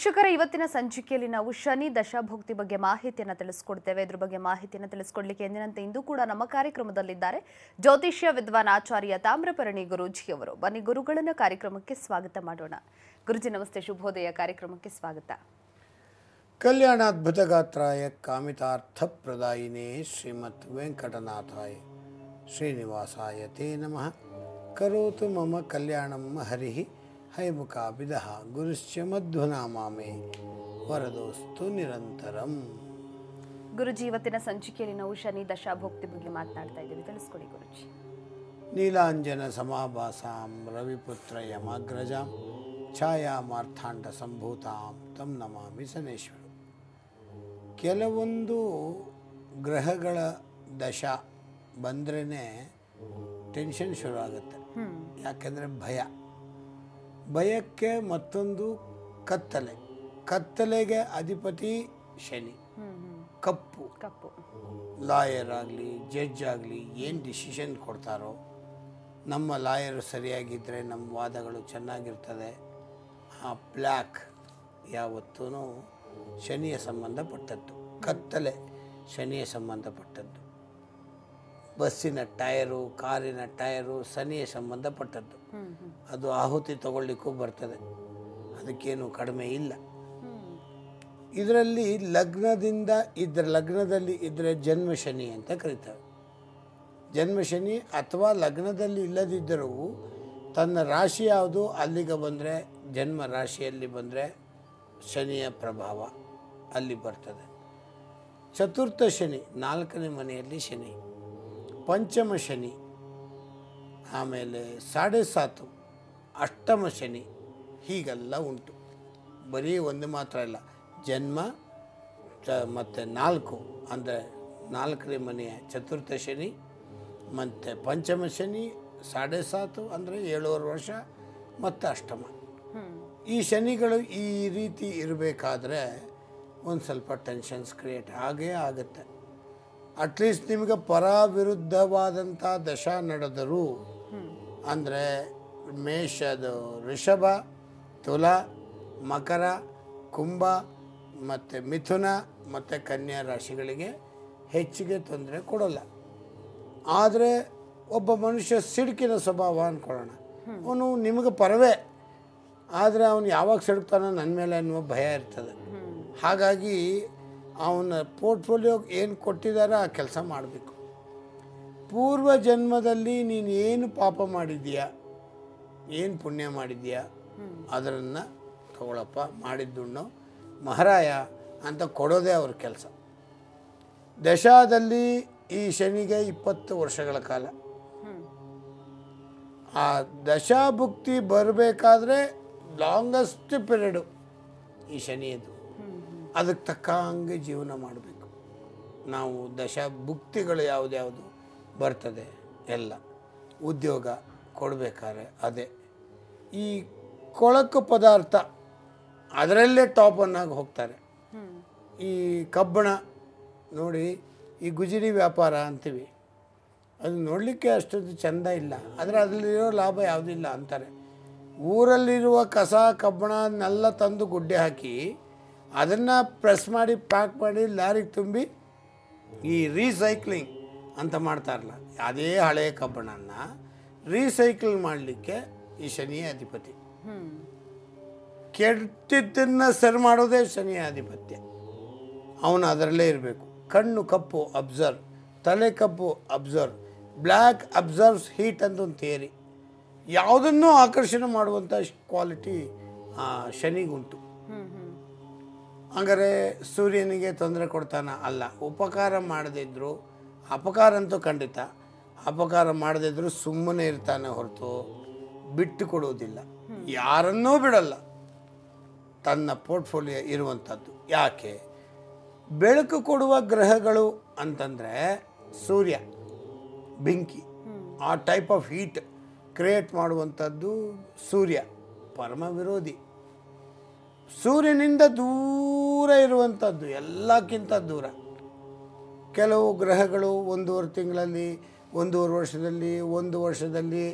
ವೀಕ್ಷಕರ ಇವತ್ತಿನ ಸಂಚಿಕೆಯಲ್ಲಿ ನಾವು ಶನಿ ದಶಾಭುಕ್ತಿ ಬಗ್ಗೆ ಮಾಹಿತಿಯನ್ನು ತಿಳಿಸಿಕೊಡ್ತೇವೆ. ಇದರ ಬಗ್ಗೆ ಮಾಹಿತಿಯನ್ನು ತಿಳಿಸಿಕೊಡಲಿಕ್ಕೆ ಎಂದಿನಂತೆ ಇಂದು ಕೂಡ ನಮ್ಮ ಕಾರ್ಯಕ್ರಮದಲ್ಲಿದ್ದಾರೆ ಜ್ಯೋತಿಷ್ಯ ವಿದ್ವಾನ್ ಆಚಾರ್ಯ ತಾಮ್ರಪರ್ಣಿ ಗುರೂಜಿ ಅವರು. ಬನ್ನಿ ಗುರುಗಳನ್ನ ಕಾರ್ಯಕ್ರಮಕ್ಕೆ ಸ್ವಾಗತ ಮಾಡೋಣ. ಗುರುಜಿ ನಮಸ್ತೆ, ಶುಭೋದಯ. ಕಾರ್ಯಕ್ರಮಕ್ಕೆ ಸ್ವಾಗತ. ಕಲ್ಯಾಣಾದ್ಭುತ ಗಾತ್ರಾಯ ಕಾಮಿತಾರ್ಥ ಪ್ರದಾಯಿನೇ ಶ್ರೀಮತ್ ವೆಂಕಟನಾಥಾಯ ಶ್ರೀನಿವಾಸಾಯ ತೇ ನಮಃ. ಕರೋತು ಮಮ ಕಲ್ಯಾಣಂ ಹರಿ ಹೈಮುಖಾಭಿದಃ ಗುರುಶ್ಚ ಮಧ್ವನಾಮಾಮೇ ವರದೋಸ್ತು ನಿರಂತರಂ. ಗುರುಜಿ ಇವತ್ತಿನ ಸಂಚಿಕೆಯಲ್ಲಿ ನಾವು ಶನಿ ದಶಾಭುಕ್ತಿ ಬಗ್ಗೆ ಮಾತನಾಡ್ತಾ ಇದ್ದೀವಿ, ತಿಳಿಸ್ಕೊಡಿ ಗುರುಜಿ. ನೀಲಾಂಜನ ಸಮಾಭಾಸಾಂ ರವಿಪುತ್ರ ಯಮಾಗ್ರಜಾಂ ಛಾಯಾ ಮಾರ್ಥಾಂಡ ಸಂಭೂತಾಂ ತಂ ನಮಾಮಿ ಶನೇಶ್ವರ. ಕೆಲವೊಂದು ಗ್ರಹಗಳ ದಶ ಬಂದ್ರೇ ಟೆನ್ಷನ್ ಶುರು ಆಗುತ್ತೆ. ಯಾಕೆಂದರೆ ಭಯಕ್ಕೆ ಮತ್ತೊಂದು ಕತ್ತಲೆಗೆ ಅಧಿಪತಿ ಶನಿ. ಕಪ್ಪು ಲಾಯರ್ ಆಗಲಿ ಜಡ್ಜ್ ಆಗಲಿ ಏನು ಡಿಸಿಷನ್ ಕೊಡ್ತಾರೋ, ನಮ್ಮ ಲಾಯರು ಸರಿಯಾಗಿದ್ದರೆ ನಮ್ಮ ವಾದಗಳು ಚೆನ್ನಾಗಿರ್ತದೆ. ಆ ಬ್ಲ್ಯಾಕ್ ಯಾವತ್ತೂ ಶನಿಯ ಸಂಬಂಧಪಟ್ಟದ್ದು, ಕತ್ತಲೆ ಶನಿಯ ಸಂಬಂಧಪಟ್ಟದ್ದು. ಬಸ್ಸಿನ ಟಯರು, ಕಾರಿನ ಟಯರು ಶನಿಯ ಸಂಬಂಧಪಟ್ಟದ್ದು. ಅದು ಆಹುತಿ ತಗೊಳ್ಳಿಕ್ಕೂ ಬರ್ತದೆ, ಅದಕ್ಕೇನು ಕಡಿಮೆ ಇಲ್ಲ. ಇದರಲ್ಲಿ ಲಗ್ನದಲ್ಲಿ ಇದ್ದರೆ ಜನ್ಮ ಶನಿ ಅಂತ ಕರೀತಾರೆ. ಜನ್ಮ ಶನಿ ಅಥವಾ ಲಗ್ನದಲ್ಲಿ ಇಲ್ಲದಿದ್ದರೂ ತನ್ನ ರಾಶಿ ಯಾವುದು ಅಲ್ಲಿಗೆ ಬಂದರೆ, ಜನ್ಮ ರಾಶಿಯಲ್ಲಿ ಬಂದರೆ ಶನಿಯ ಪ್ರಭಾವ ಅಲ್ಲಿ ಬರ್ತದೆ. ಚತುರ್ಥ ಶನಿ 4ನೇ ಮನೆಯಲ್ಲಿ ಶನಿ, ಪಂಚಮ ಶನಿ, ಆಮೇಲೆ 7.5 ಅಷ್ಟಮ ಶನಿ, ಹೀಗೆಲ್ಲ ಉಂಟು. ಬರೀ ಒಂದು ಮಾತ್ರ ಇಲ್ಲ, ಜನ್ಮ ಮತ್ತು 4 ಅಂದರೆ 4ನೇ ಮನೆಯ ಚತುರ್ಥ ಶನಿ ಮತ್ತು ಪಂಚಮ ಶನಿ, 7.5 ಅಂದರೆ 7.5 ವರ್ಷ ಮತ್ತು ಅಷ್ಟಮ. ಈ ಶನಿಗಳು ಈ ರೀತಿ ಇರಬೇಕಾದ್ರೆ ಒಂದು ಸ್ವಲ್ಪ ಟೆನ್ಷನ್ಸ್ ಕ್ರಿಯೇಟ್ ಆಗೇ ಆಗುತ್ತೆ. ಅಟ್ಲೀಸ್ಟ್ ನಿಮಗೆ ವಿರುದ್ಧವಾದಂಥ ದಶ ನಡೆದರೂ, ಅಂದರೆ ಮೇಷದ ಋಷಭ, ತುಲ, ಮಕರ, ಕುಂಭ ಮತ್ತು ಮಿಥುನ ಮತ್ತು ಕನ್ಯಾ ರಾಶಿಗಳಿಗೆ ಹೆಚ್ಚಿಗೆ ತೊಂದರೆ ಕೊಡೋಲ್ಲ. ಆದರೆ ಒಬ್ಬ ಮನುಷ್ಯ ಸಿಡುಕಿನ ಸ್ವಭಾವ ಅಂದ್ಕೊಳ್ಳೋಣ, ಅವನು ನಿಮಗೆ ಪರವೇ, ಆದರೆ ಅವನು ಯಾವಾಗ ಸಿಡುಕ್ತಾನೋ ನನ್ನ ಮೇಲೆ ಅನ್ನುವ ಭಯ ಇರ್ತದೆ. ಹಾಗಾಗಿ ಅವನ ಪೋರ್ಟ್ಫೋಲಿಯೋ ಏನು ಕೊಟ್ಟಿದ್ದಾರೋ ಆ ಕೆಲಸ ಮಾಡಬೇಕು. ಪೂರ್ವ ಜನ್ಮದಲ್ಲಿ ನೀನು ಏನು ಪಾಪ ಮಾಡಿದ್ದೀಯಾ, ಏನು ಪುಣ್ಯ ಮಾಡಿದ್ದೀಯಾ, ಅದನ್ನು ತಗೊಳಪ್ಪ, ಮಾಡಿದ್ದುಣ್ಣು ಮಹಾರಾಯ ಅಂತ ಕೊಡೋದೇ ಅವ್ರ ಕೆಲಸ. ದಶಾದಲ್ಲಿ ಈ ಶನಿಗೆ 20 ವರ್ಷಗಳ ಕಾಲ. ಆ ದಶಾಭುಕ್ತಿ ಬರಬೇಕಾದ್ರೆ ಲಾಂಗೆಸ್ಟ್ ಪೀರಿಯಡು ಈ ಶನಿಯದು. ಅದಕ್ಕೆ ತಕ್ಕ ಹಂಗೆ ಜೀವನ ಮಾಡಬೇಕು ನಾವು. ದಶಾಭುಕ್ತಿಗಳು ಯಾವುದ್ಯಾವುದು ಬರ್ತದೆ ಎಲ್ಲ ಉದ್ಯೋಗ ಕೊಡಬೇಕಾದ್ರೆ ಅದೇ. ಈ ಕೊಳಕು ಪದಾರ್ಥ ಅದರಲ್ಲೇ ಟಾಪನ್ನಾಗಿ ಹೋಗ್ತಾರೆ. ಈ ಕಬ್ಬಣ ನೋಡಿ, ಈ ಗುಜರಿ ವ್ಯಾಪಾರ ಅಂತೀವಿ, ಅದು ನೋಡಲಿಕ್ಕೆ ಅಷ್ಟೊಂದು ಚೆಂದ ಇಲ್ಲ, ಆದರೆ ಅದರಲ್ಲಿರೋ ಲಾಭ ಯಾವುದಿಲ್ಲ ಅಂತಾರೆ. ಊರಲ್ಲಿರುವ ಕಸ ಕಬ್ಬಣನೆಲ್ಲ ತಂದು ಗುಡ್ಡೆ ಹಾಕಿ ಅದನ್ನು ಪ್ರೆಸ್ ಮಾಡಿ ಪ್ಯಾಕ್ ಮಾಡಿ ಲಾರಿಗೆ ತುಂಬಿ ಈ ರೀಸೈಕ್ಲಿಂಗ್ ಅಂತ ಮಾಡ್ತಾರಲ್ಲ, ಅದೇ ಹಳೆಯ ಕಬ್ಬಣನ್ನು ರೀಸೈಕಲ್ ಮಾಡಲಿಕ್ಕೆ ಈ ಶನಿಯ ಅಧಿಪತಿ. ಕೆಟ್ಟಿದ್ದನ್ನು ಸರಿ ಮಾಡೋದೇ ಶನಿಯ ಆಧಿಪತ್ಯ. ಅವನು ಅದರಲ್ಲೇ ಇರಬೇಕು. ಕಣ್ಣು ಕಪ್ಪು ಅಬ್ಸರ್ವ್, ತಲೆ ಕಪ್ಪು ಅಬ್ಸರ್ವ್, ಬ್ಲ್ಯಾಕ್ ಅಬ್ಸರ್ವ್ಸ್ ಹೀಟ್ ಅಂತ ಒಂದು ಥಿಯರಿ. ಯಾವುದನ್ನೂ ಆಕರ್ಷಣೆ ಮಾಡುವಂಥ ಕ್ವಾಲಿಟಿ ಶನಿಗುಂಟು. ಹಂಗಾರೆ ಸೂರ್ಯನಿಗೆ ತೊಂದರೆ ಕೊಡ್ತಾನ ಅಲ್ಲ, ಉಪಕಾರ ಮಾಡದಿದ್ದರೂ, ಅಪಕಾರ ಅಂತೂ ಖಂಡಿತ, ಅಪಕಾರ ಮಾಡದಿದ್ದರೂ ಸುಮ್ಮನೆ ಇರ್ತಾನೆ ಹೊರತು ಬಿಟ್ಟು ಕೊಡುವುದಿಲ್ಲ, ಯಾರನ್ನೂ ಬಿಡಲ್ಲ. ತನ್ನ ಪೋರ್ಟ್ಫೋಲಿಯೋ ಇರುವಂಥದ್ದು. ಯಾಕೆ? ಬೆಳಕು ಕೊಡುವ ಗ್ರಹಗಳು ಅಂತಂದರೆ ಸೂರ್ಯ, ಬೆಂಕಿ, ಆ ಟೈಪ್ ಆಫ್ ಹೀಟ್ ಕ್ರಿಯೇಟ್ ಮಾಡುವಂಥದ್ದು ಸೂರ್ಯ. ಪರಮ ವಿರೋಧಿ. ಸೂರ್ಯನಿಂದ ದೂರ ಇರುವಂಥದ್ದು, ಎಲ್ಲಕ್ಕಿಂತ ದೂರ. ಕೆಲವು ಗ್ರಹಗಳು 1.5 ತಿಂಗಳಲ್ಲಿ, 1.5 ವರ್ಷದಲ್ಲಿ, 1 ವರ್ಷದಲ್ಲಿ,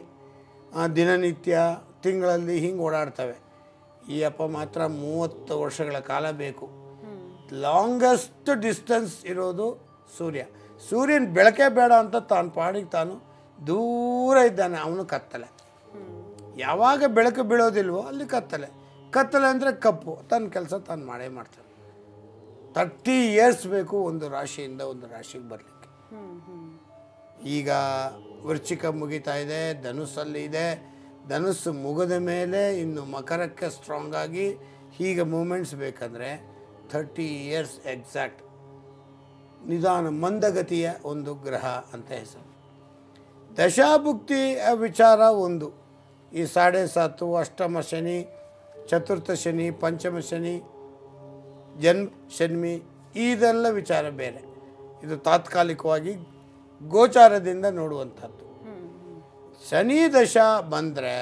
ದಿನನಿತ್ಯ, ತಿಂಗಳಲ್ಲಿ ಹಿಂಗೆ ಓಡಾಡ್ತವೆ. ಈ ಅಪ್ಪ ಮಾತ್ರ 30 ವರ್ಷಗಳ ಕಾಲ ಬೇಕು. ಲಾಂಗೆಸ್ಟ್ ಡಿಸ್ಟೆನ್ಸ್ ಇರೋದು ಸೂರ್ಯ. ಸೂರ್ಯನ ಬೆಳಕೆ ಬೇಡ ಅಂತ ತಾನು ಪಾಡಿಗೆ ತಾನು ದೂರ ಇದ್ದಾನೆ, ಅವನು ಕತ್ತಲೆ. ಯಾವಾಗ ಬೆಳಕು ಬೀಳೋದಿಲ್ವೋ ಅಲ್ಲಿ ಕತ್ತಲೆ. ಕತ್ತಲೆ ಅಂದರೆ ಕಪ್ಪು, ತನ್ನ ಕೆಲಸ ತಾನು ಮಾಡೇ ಮಾಡ್ತಾನೆ. 30 ಇಯರ್ಸ್ ಬೇಕು ಒಂದು ರಾಶಿಯಿಂದ ಒಂದು ರಾಶಿಗೆ ಬರಲಿಕ್ಕೆ. ಈಗ ವೃಶ್ಚಿಕ ಮುಗಿತಾ ಇದೆ, ಧನುಸ್ಸಲ್ಲಿ ಇದೆ. ಧನುಸ್ಸು ಮುಗಿದ ಮೇಲೆ ಇನ್ನು ಮಕರಕ್ಕೆ ಸ್ಟ್ರಾಂಗ್ ಆಗಿ ಹೀಗೆ ಮೂಮೆಂಟ್ಸ್ ಬೇಕಂದರೆ 30 ಇಯರ್ಸ್ ಎಕ್ಸಾಕ್ಟ್. ನಿಧಾನ ಮಂದಗತಿಯ ಒಂದು ಗ್ರಹ ಅಂತ ಹೆಸರು. ದಶಾಭುಕ್ತಿ ವಿಚಾರ ಒಂದು. ಈ 7.5 ಅಷ್ಟಮ ಶನಿ, ಚತುರ್ಥ ಶನಿ, ಪಂಚಮ ಶನಿ, ಜನ್ಮ ಇದೆಲ್ಲ ವಿಚಾರ ಬೇರೆ. ಇದು ತಾತ್ಕಾಲಿಕವಾಗಿ ಗೋಚಾರದಿಂದ ನೋಡುವಂಥದ್ದು. ಶನಿ ದಶ ಬಂದರೆ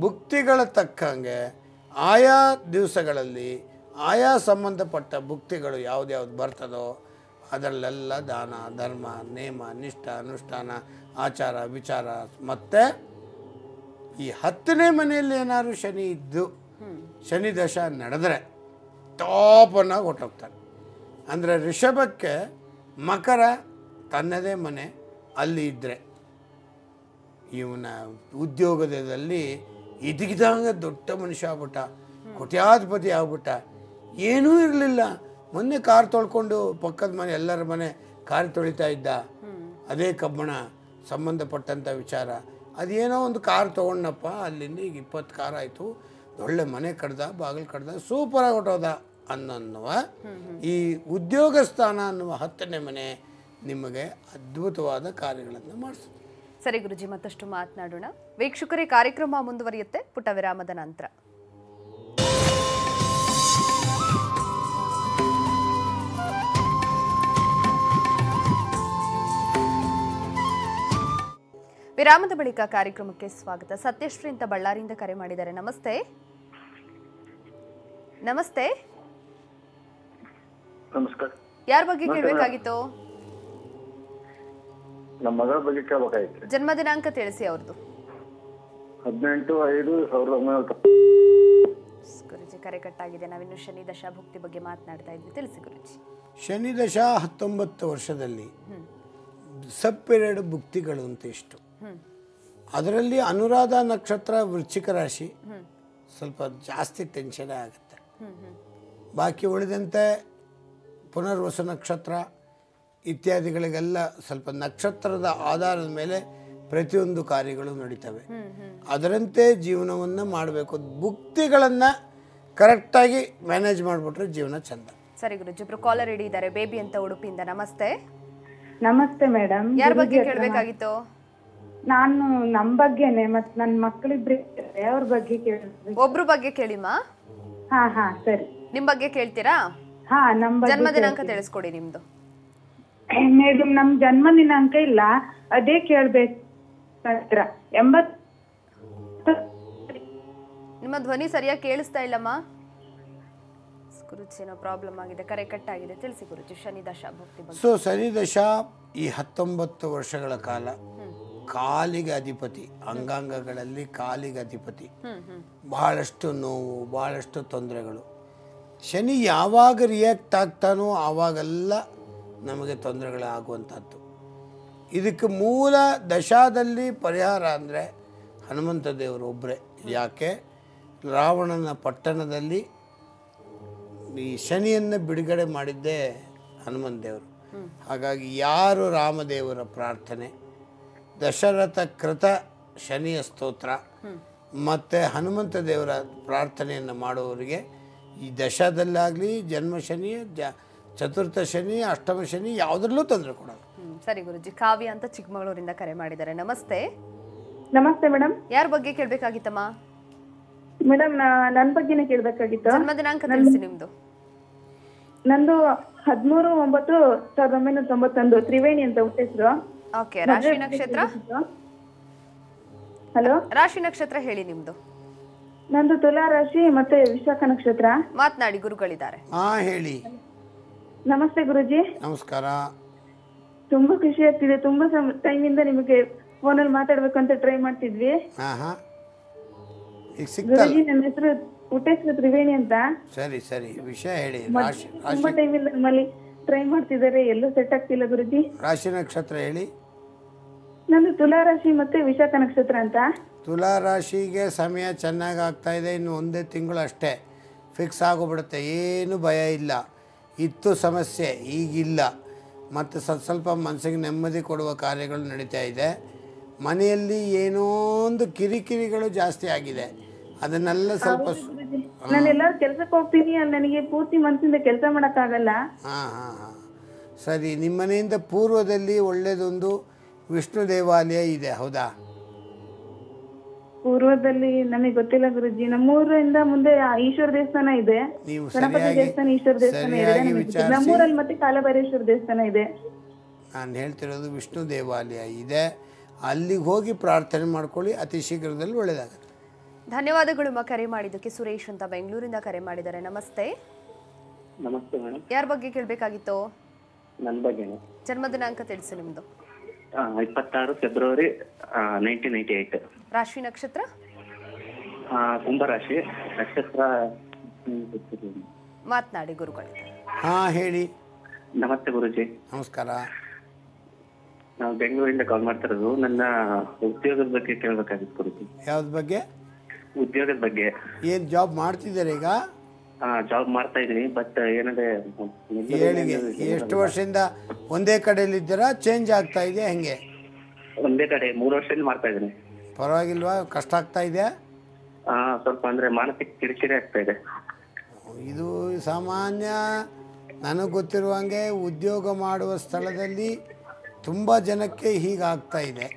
ಭುಕ್ತಿಗಳ ತಕ್ಕಂಗೆ ಆಯಾ ದಿವಸಗಳಲ್ಲಿ ಆಯಾ ಸಂಬಂಧಪಟ್ಟ ಭುಕ್ತಿಗಳು ಯಾವ್ದು ಬರ್ತದೋ ಅದರಲ್ಲೆಲ್ಲ ದಾನ ಧರ್ಮ ನೇಮ ನಿಷ್ಠ ಅನುಷ್ಠಾನ ಆಚಾರ ವಿಚಾರ. ಮತ್ತು ಈ 10ನೇ ಮನೆಯಲ್ಲಿ ಏನಾದ್ರು ಶನಿ ಇದ್ದು ಶನಿ ದಶ ನಡೆದರೆ ಟಾಪನ್ನಾಗಿ ಹೊಟ್ಟೋಗ್ತಾರೆ. ಅಂದರೆ ಋಷಭಕ್ಕೆ ಮಕರ ತನ್ನದೇ ಮನೆ ಅಲ್ಲಿ ಇದ್ದರೆ ಇವನ ಉದ್ಯೋಗದಲ್ಲಿ ಇದಿಗಿದಂಗೆ ದೊಡ್ಡ ಮನುಷ್ಯ ಆಗ್ಬಿಟ್ಟ, ಕೋಟ್ಯಾಧಿಪತಿ ಆಗ್ಬಿಟ್ಟ. ಏನೂ ಇರಲಿಲ್ಲ, ಮೊನ್ನೆ ಕಾರ್ ತೊಳ್ಕೊಂಡು ಪಕ್ಕದ ಮನೆ ಎಲ್ಲರ ಮನೆ ಕಾರ್ ತೊಳಿತಾ ಇದ್ದ. ಅದೇ ಕಬ್ಬಣ ಸಂಬಂಧಪಟ್ಟಂಥ ವಿಚಾರ. ಅದೇನೋ ಒಂದು ಕಾರ್ ತೊಗೊಂಡಪ್ಪ, ಅಲ್ಲಿಂದ ಈಗ 20 ಕಾರ್ ಆಯಿತು, ಒಳ್ಳೆ ಮನೆ ಕಡ್ದ, ಬಾಗಿಲು ಕಡ್ದ, ಸೂಪರಾಗಿ ಹೊಟ್ಟೋದ ಅನ್ನುವ ಈ ಉದ್ಯೋಗ ಸ್ಥಾನ ಅನ್ನುವ 10ನೇ ಮನೆ ನಿಮಗೆ ಅದ್ಭುತವಾದ ಕಾರ್ಯಗಳನ್ನು ಮಾಡಿಸುತ್ತೆ. ಸರಿ ಗುರುಜಿ, ಮತ್ತಷ್ಟು ಮಾತನಾಡೋಣ. ವೀಕ್ಷಕರೇ, ಕಾರ್ಯಕ್ರಮ ಮುಂದುವರಿಯುತ್ತೆ ಪುಟ್ಟ ವಿರಾಮದ ನಂತರ. ವಿರಾಮದ ಬಳಿಕ ಕಾರ್ಯಕ್ರಮಕ್ಕೆ ಸ್ವಾಗತ. ಸತ್ಯಶ್ರೀ ಅಂತ ಬಳ್ಳಾರಿಯಿಂದ ಕರೆ ಮಾಡಿದ್ದಾರೆ. ನಮಸ್ತೆ. ನಮಸ್ತೆ. ನಮಸ್ಕಾರ. ಯಾರ ಬಗ್ಗೆ ಕೇಳಬೇಕಾಗಿತ್ತು? ನಮ್ಮ ಮಗಳ ಬಗ್ಗೆ ಕೇಳಬೇಕಾಗಿತ್ತು. ಜನ್ಮ ದಿನಾಂಕ ತಿಳಿಸಿ ಅವ್ರದ್ದು. 18/5/1990. ಗುರುಜಿ, ಕರೆ ಕಟ್ಟಾಗಿದೆ. ನಾವಿನ್ನು ಶನಿ ದಶಾಭುಕ್ತಿ ಬಗ್ಗೆ ಮಾತನಾಡ್ತಾ ಇದ್ವಿ, ತಿಳಿಸಿ ಗುರುಜಿ. ಶನಿ ದಶಾ 19 ವರ್ಷದಲ್ಲಿ ಸಬ್ ಪೀರಿಯಡ್ ಭುಕ್ತಿಗಳು ಅಂತ ಇಷ್ಟು. ಅದರಲ್ಲಿ ಅನುರಾಧ ನಕ್ಷತ್ರ ವೃಶ್ಚಿಕ ರಾಶಿ ಸ್ವಲ್ಪ ಜಾಸ್ತಿ ಟೆನ್ಷನ್ ಆಗುತ್ತೆ. ಬಾಕಿ ಉಳಿದಂತೆ ಪುನರ್ವಸು ನಕ್ಷತ್ರ ಇತ್ಯಾದಿಗಳಿಗೆಲ್ಲ ಸ್ವಲ್ಪ ನಕ್ಷತ್ರದ ಆಧಾರದ ಮೇಲೆ ಪ್ರತಿಯೊಂದು ಕಾರ್ಯಗಳು ನಡೀತವೆ. ಅದರಂತೆ ಜೀವನವನ್ನು ಮಾಡಬೇಕು. ಭುಕ್ತಿಗಳನ್ನು ಕರೆಕ್ಟಾಗಿ ಮ್ಯಾನೇಜ್ ಮಾಡಿಬಿಟ್ರೆ ಜೀವನ ಚಂದ. ಸರಿ ಗುರುಜಿ, ಇಬ್ರು ಕಾಲರ್ ರೆಡಿ ಇದ್ದಾರೆ. ಬೇಬಿ ಅಂತ ಉಡುಪಿಯಿಂದ. ನಮಸ್ತೆ. ನಮಸ್ತೆ ಮೇಡಮ್. ಯಾರ ಬಗ್ಗೆ ಕೇಳಬೇಕಾಗಿತ್ತು? ನಾನು ನಮ್ಮ ಬಗ್ಗೆನೆ, ಮತ್ ನನ್ನ ಮಕ್ಕಳಿಬ್ರು ಅವ್ರ ಬಗ್ಗೆ ಕೇಳ್ಬೇಕು. ಒಬ್ರು ಬಗ್ಗೆ ಕೇಳಿಮ್ಮ. ಹಾ ಸರಿ. ನಿಮ್ ಬಗ್ಗೆ ಕೇಳ್ತೀರಾ? ಹಾ, ನಮ್ಮ ಜನ್ಮ ದಿನಾಂಕ ತಿಳಿಸ್ಕೊಡಿ ನಿಮ್ದು. ಮೇಡಮ್, ನಮ್ ಜನ್ಮ ದಿನಾಂಕ ಇಲ್ಲ, ಅದೇ ಕೇಳ್ಬೇಕು. 80. ನಿಮ್ಮ ಧ್ವನಿ ಸರಿಯಾಗಿ ಕೇಳಿಸ್ತಾ ಇಲ್ಲಮ್ಮ. ಗುರುಜಿ, ಏನೋ ಪ್ರಾಬ್ಲಮ್ ಆಗಿದೆ, ಕರೆ ಕಟ್ಟಾಗಿದೆ. ತಿಳಿಸಿ ಗುರುಜಿ, ಶನಿ ದಶಾ ಭಕ್ತಿ ಬಗ್ಗೆ. ಸೊ ಶನಿ ದಶಾ ಈ 19 ವರ್ಷಗಳ ಕಾಲ ಕಾಲಿಗೆ ಅಧಿಪತಿ, ಅಂಗಾಂಗಗಳಲ್ಲಿ ಕಾಲಿಗೆ ಅಧಿಪತಿ. ಬಹಳಷ್ಟು ನೋವು, ಬಹಳಷ್ಟು ತೊಂದರೆಗಳು. ಶನಿ ಯಾವಾಗ ರಿಯಾಕ್ಟ್ ಆಗ್ತಾನೋ ಆವಾಗೆಲ್ಲ ನಮಗೆ ತೊಂದರೆಗಳಾಗುವಂಥದ್ದು. ಇದಕ್ಕೆ ಮೂಲ ದಶಾದಲ್ಲಿ ಪರಿಹಾರ ಅಂದರೆ ಹನುಮಂತ ದೇವರು ಒಬ್ಬರೇ. ಯಾಕೆ? ರಾವಣನ ಪಟ್ಟಣದಲ್ಲಿ ಈ ಶನಿಯನ್ನು ಬಿಡುಗಡೆ ಮಾಡಿದ್ದೇ ಹನುಮಂತ ದೇವರು. ಹಾಗಾಗಿ ಯಾರು ರಾಮದೇವರ ಪ್ರಾರ್ಥನೆ, ದಶರಥ ಕೃತ ಶನಿಯ ಸ್ತೋತ್ರ ಮತ್ತು ಹನುಮಂತ ದೇವರ ಪ್ರಾರ್ಥನೆಯನ್ನು ಮಾಡುವವರಿಗೆ ಈ ದಶದಲ್ಲಾಗಲಿ ಜನ್ಮ ಶನಿ, ಚತುರ್ಥ ಶನಿ, ಅಷ್ಟಮ ಶನಿ ಯಾವುದರಲ್ಲೂ ತೊಂದರೆ ಕೊಡೋದು. ಸರಿ ಗುರುಜಿ. ಕಾವ್ಯ ಅಂತ ಚಿಕ್ಕಮಗಳೂರಿಂದ ಕರೆ ಮಾಡಿದ್ದಾರೆ. ನಮಸ್ತೆ. ನಮಸ್ತೆ ಮೇಡಮ್. ಯಾರ ಬಗ್ಗೆ ಕೇಳ್ಬೇಕಾಗಿತ್ತಮ್ಮ? ಮೇಡಮ್, ನನ್ನ ಬಗ್ಗೆನೇ ಕೇಳ್ಬೇಕಾಗಿತ್ತು. ಜನ್ಮ ದಿನಾಂಕ ತಿಳಿಸಿ ನಿಮ್ದು. ನಂದು 13/9/1991 ತ್ರಿವೇಣಿ ಅಂತ ಹುಟ್ಟಿದ್ರು. ಓಕೆ. ರಾಶಿ ನಕ್ಷತ್ರ? ಹಲೋ, ರಾಶಿ ನಕ್ಷತ್ರ ಹೇಳಿ ನಿಮ್ದು. ನಂದು ತುಲಾ ರಾಶಿ ಮತ್ತೆ ವಿಶಾಖ ನಕ್ಷತ್ರ. ಮಾತನಾಡಿ, ಗುರುಗಳಿದ್ದಾರೆ. ಹೇಳಿ. ನಮಸ್ತೆ ಗುರುಜಿ. ನಮಸ್ಕಾರ. ತುಂಬಾ ಖುಷಿ ಆಗ್ತಿದೆ. ತುಂಬಾ ಟೈಮಿಂದ ನಿಮಗೆ ಫೋನಲ್ಲಿ ಮಾತಾಡ್ಬೇಕಂತ ಟ್ರೈ ಮಾಡ್ತಿದ್ವಿ. ಈಗ ಗುರುಜಿ, ನನ್ನ ಹೆಸರು ಊಟ ಹೆಸರು ತ್ರಿವೇಣಿ ಅಂತ. ಸರಿ ಸರಿ, ವಿಷಯ ಹೇಳಿ. ರಾಶಿ ತುಂಬಾ ಟೈಮ್ ಇಲ್ಲ ನಮ್ಮಲ್ಲಿ ಟ್ರೈ ಮಾಡ್ತಿದ್ದಾರೆ, ಎಲ್ಲೂ ಸೆಟ್ ಆಗ್ತಿಲ್ಲ ಗುರುಜಿ. ರಾಶಿ ನಕ್ಷತ್ರ ಹೇಳಿ. ನಂದು ತುಲಾ ರಾಶಿ ಮತ್ತೆ ವಿಶಾಖ ನಕ್ಷತ್ರ ಅಂತ. ತುಲಾ ರಾಶಿಗೆ ಸಮಯ ಚೆನ್ನಾಗಿ ಆಗ್ತಾ ಇದೆ. ಇನ್ನು ಒಂದೇ ತಿಂಗಳು ಅಷ್ಟೇ ಫಿಕ್ಸ್ ಆಗೋಗ್ಬಿಡುತ್ತೆ. ಏನು ಭಯ ಇಲ್ಲ. ಇತ್ತು ಸಮಸ್ಯೆ, ಈಗಿಲ್ಲ. ಮತ್ತು ಸ್ವಲ್ಪ ಮನಸ್ಸಿಗೆ ನೆಮ್ಮದಿ ಕೊಡುವ ಕಾರ್ಯಗಳು ನಡೀತಾ ಇದೆ. ಮನೆಯಲ್ಲಿ ಏನೋ ಒಂದು ಕಿರಿಕಿರಿಗಳು ಜಾಸ್ತಿ ಆಗಿದೆ. ಅದನ್ನೆಲ್ಲ ಸ್ವಲ್ಪ ನಾನು ಎಲ್ಲಾರು ಕೆಲ್ಸಕ್ಕೆ ಹೋಗ್ತೀನಿ, ನನಗೆ ಪೂರ್ತಿ ಮನಸ್ಸಿಂದ ಕೆಲಸ ಮಾಡೋಕ್ಕಾಗಲ್ಲ. ಹಾಂ. ಸರಿ, ನಿಮ್ಮ ಮನೆಯಿಂದ ಪೂರ್ವದಲ್ಲಿ ಒಳ್ಳೆಯದೊಂದು ವಿಷ್ಣು ದೇವಾಲಯ ಇದೆ, ಹೌದಾ? ಪೂರ್ವದಲ್ಲಿ ನನಗೆ ಗೊತ್ತಿಲ್ಲ ಗುರುಜಿ. ನಮ್ಮೂರಿಂದ ಮುಂದೆ ಈಶ್ವರ ದೇವಸ್ಥಾನ ಇದೆ, ನೀವು ಗಣಪತಿ ದೇವಸ್ಥಾನ, ಈಶ್ವರ ದೇವಸ್ಥಾನ ಎರಡನೇ ಇದೆ. ನಮ್ಮೂರಲ್ಲಿ ಮತ್ತೆ ಕಾಲಭೈರೇಶ್ವರ ದೇವಸ್ಥಾನ ಇದೆ. ನಾನು ಹೇಳ್ತಿರೋದು ವಿಷ್ಣು ದೇವಾಲಯ ಇದೆ, ಅಲ್ಲಿಗೆ ಹೋಗಿ ಪ್ರಾರ್ಥನೆ ಮಾಡ್ಕೊಳ್ಳಿ, ಅತಿ ಶೀಘ್ರದಲ್ಲಿ ಒಳ್ಳೆಯದಾಗುತ್ತೆ. ಧನ್ಯವಾದಗಳು ಕರೆ ಮಾಡಿದ್ದಕ್ಕೆ. ಸುರೇಶ್ ಅಂತ ಬೆಂಗಳೂರಿಂದ ಕರೆ ಮಾಡಿದ್ದಾರೆ. ನಮಸ್ತೆ. ನಮಸ್ತೆ ಮೇಡಮ್. ಯಾರ ಬಗ್ಗೆ ಕೇಳಬೇಕಾಗಿತ್ತು? ನನ್ನ ಬಗ್ಗೆ. ಜನ್ಮ ದಿನಾಂಕ ತಿಳಿಸಿ ನಿಮ್ಮದು. 26 ಫೆಬ್ರವರಿ 1998. ರಾಶಿ ನಕ್ಷತ್ರ? ಕುಂಭರಾಶಿ ನಕ್ಷತ್ರ. ಮಾತನಾಡಿ ಗುರುಗಳೇ. ಹಾಂ ಹೇಳಿ. ನಮಸ್ತೆ ಗುರುಜಿ. ನಮಸ್ಕಾರ. ನಾವು ಬೆಂಗಳೂರಿಂದ ಕಾಲ್ ಮಾಡ್ತಿರೋದು. ನನ್ನ ಉದ್ಯೋಗದ ಬಗ್ಗೆ ಕೇಳಬೇಕಾಗಿತ್ತು ಗುರುಜಿ. ಯಾವ್ದು ಬಗ್ಗೆ? ಉದ್ಯೋಗದ ಬಗ್ಗೆ. ಏನು ಜಾಬ್ ಮಾಡ್ತಿದ್ದಾರೆ ಈಗ? ಜಾಬ್ ಮಾಡ್ತಾ ಇದೀನಿ, ಬಟ್ ಏನಂದ್ರೆ ಹೇಳಿಗೆ ಎಷ್ಟು ವರ್ಷದಿಂದ ಒಂದೇ ಕಡೆಯಲ್ಲಿದ್ದೀರಾ, ಚೇಂಜ್ ಆಗ್ತಾ ಇದೆಯಾ ಹೆಂಗೆ? ಒಂದೇ ಕಡೆ 3 ವರ್ಷದಿಂದ ಮಾಡ್ತಾ ಇದೀನಿ. ಪರವಾಗಿಲ್ವಾ? ಕಷ್ಟ ಆಗ್ತಾ ಇದೆಯಾ? ಸ್ವಲ್ಪ ಅಂದ್ರೆ ಮಾನಸಿಕ ಕಿರಿಕಿರಿ ಆಗ್ತಾ ಇದೆ. ಇದು ಸಾಮಾನ್ಯ. ನನಗೆ ಗೊತ್ತಿರುವಂಗೆ ಉದ್ಯೋಗ ಮಾಡುವ ಸ್ಥಳದಲ್ಲಿ ತುಂಬ ಜನಕ್ಕೆ ಹೀಗಾಗ್ತಾ ಇದೆ.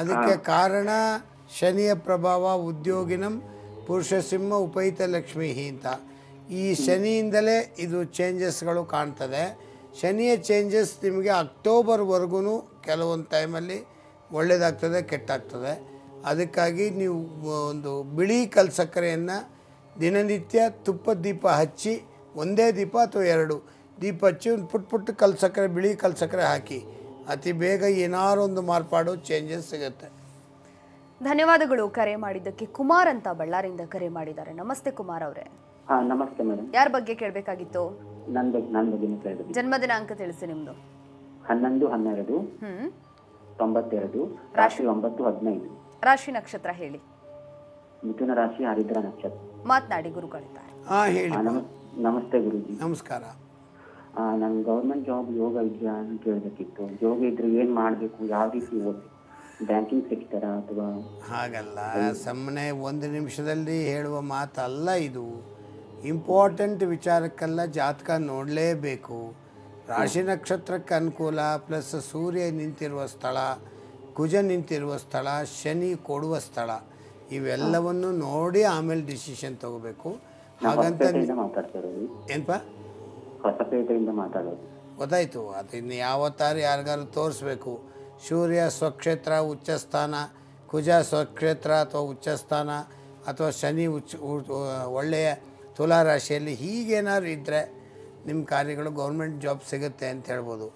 ಅದಕ್ಕೆ ಕಾರಣ ಶನಿಯ ಪ್ರಭಾವ. ಉದ್ಯೋಗಿನಂ ಪುರುಷ ಸಿಂಹ ಉಪೈತ ಲಕ್ಷ್ಮೀ ಅಂತ. ಈ ಶನಿಯಿಂದಲೇ ಇದು ಚೇಂಜಸ್ಗಳು ಕಾಣ್ತದೆ. ಶನಿಯ ಚೇಂಜಸ್ ನಿಮಗೆ ಅಕ್ಟೋಬರ್ವರೆಗೂ ಕೆಲವೊಂದು ಟೈಮಲ್ಲಿ ಒಳ್ಳೆಯದಾಗ್ತದೆ, ಕೆಟ್ಟಾಗ್ತದೆ. ಅದಕ್ಕಾಗಿ ನೀವು ಒಂದು ಬಿಳಿ ಕಲ್ಲು ಸಕ್ಕರೆಯನ್ನು ದಿನನಿತ್ಯ ತುಪ್ಪದ ದೀಪ ಹಚ್ಚಿ, ಒಂದೇ ದೀಪ ಅಥವಾ 2 ದೀಪ ಹಚ್ಚಿ ಒಂದು ಪುಟ್ಟ ಕಲ್ಲು ಸಕ್ಕರೆ, ಬಿಳಿ ಕಲ್ಲು ಸಕ್ಕರೆ ಹಾಕಿ, ಅತಿ ಬೇಗ ಏನಾರು ಒಂದು ಮಾರ್ಪಾಡು ಚೇಂಜಸ್ ಸಿಗುತ್ತೆ. ಧನ್ಯವಾದಗಳು ಕರೆ ಮಾಡಿದ್ದಕ್ಕೆ. ಕುಮಾರ್ ಅಂತ ಬಳ್ಳಾರಿಯಿಂದ ಕರೆ ಮಾಡಿದ್ದಾರೆ. ನಮಸ್ತೆ ಕುಮಾರ್ ಅವರೇ. ನಮಸ್ತೆ ಮೇಡಮ್. ಯಾರ ಬಗ್ಗೆ ಕೇಳಬೇಕಾಗಿತ್ತು? ನನ್ನ ಬಗ್ಗೆ. ಜನ್ಮ ದಿನಾಂಕ ತಿಳಿಸಿ ನಿಮ್ದು. 11/12/92. ರಾಶಿ 9/15. ರಾಶಿ ನಕ್ಷತ್ರ ಹೇಳಿ. ಮಿಥುನ ರಾಶಿ, ಹರಿದ್ರ ನಕ್ಷತ್ರ. ಮಾತನಾಡಿ ಗುರುಗಳಿದ್ದಾರೆ. ಹೇಳಿ. ನಮಸ್ತೆ ಗುರುಜಿ. ನಮಸ್ಕಾರ. ನನ್ ಗೌರ್ಮೆಂಟ್ ಜಾಬ್ ಯೋಗ ಇದೆಯಾ ಅಂತ ಕೇಳಬೇಕಿತ್ತು. ಯೋಗ ಇದ್ರೆ ಏನ್ ಮಾಡ್ಬೇಕು, ಯಾವ ರೀತಿ ಓದ್ಬೇಕು? ಬ್ಯಾಂಕಿಂಗ್ ಸೆಕ್ಟರ್ ಅಥವಾ? ಹಾಗಲ್ಲ, ಸುಮ್ಮನೆ ಒಂದು ನಿಮಿಷದಲ್ಲಿ ಹೇಳುವ ಮಾತಲ್ಲ ಇದು. ಇಂಪಾರ್ಟೆಂಟ್ ವಿಚಾರಕ್ಕೆಲ್ಲ ಜಾತಕ ನೋಡಲೇಬೇಕು. ರಾಶಿ ನಕ್ಷತ್ರಕ್ಕೆ ಅನುಕೂಲ, ಪ್ಲಸ್ ಸೂರ್ಯ ನಿಂತಿರುವ ಸ್ಥಳ, ಕುಜ ನಿಂತಿರುವ ಸ್ಥಳ, ಶನಿ ಕೊಡುವ ಸ್ಥಳ, ಇವೆಲ್ಲವನ್ನು ನೋಡಿ ಆಮೇಲೆ ಡಿಸಿಷನ್ ತಗೋಬೇಕು. ಹಾಗಂತ ಏನಪ್ಪ ಹೊಸಪೇಟೆಯಿಂದ ಮಾತಾಡೋದು. ಗೊತ್ತಾಯ್ತು. ಅದು ಇನ್ನು ಯಾವತ್ತಾರು ಯಾರಿಗಾರು ತೋರಿಸ್ಬೇಕು. ಸೂರ್ಯ ಸ್ವಕ್ಷೇತ್ರ ಉಚ್ಚಸ್ಥಾನ, ಕುಜ ಸ್ವಕ್ಷೇತ್ರ ಅಥವಾ ಉಚ್ಚಸ್ಥಾನ, ಅಥವಾ ಶನಿ ಒಳ್ಳೆಯ ತುಲಾ ರಾಶಿಯಲ್ಲಿ ಹೀಗೇನಾದ್ರು ಇದ್ದರೆ ನಿಮ್ಮ ಕಾರ್ಯಗಳು ಗೌರ್ಮೆಂಟ್ ಜಾಬ್ ಸಿಗುತ್ತೆ ಅಂತ ಹೇಳ್ಬೋದು.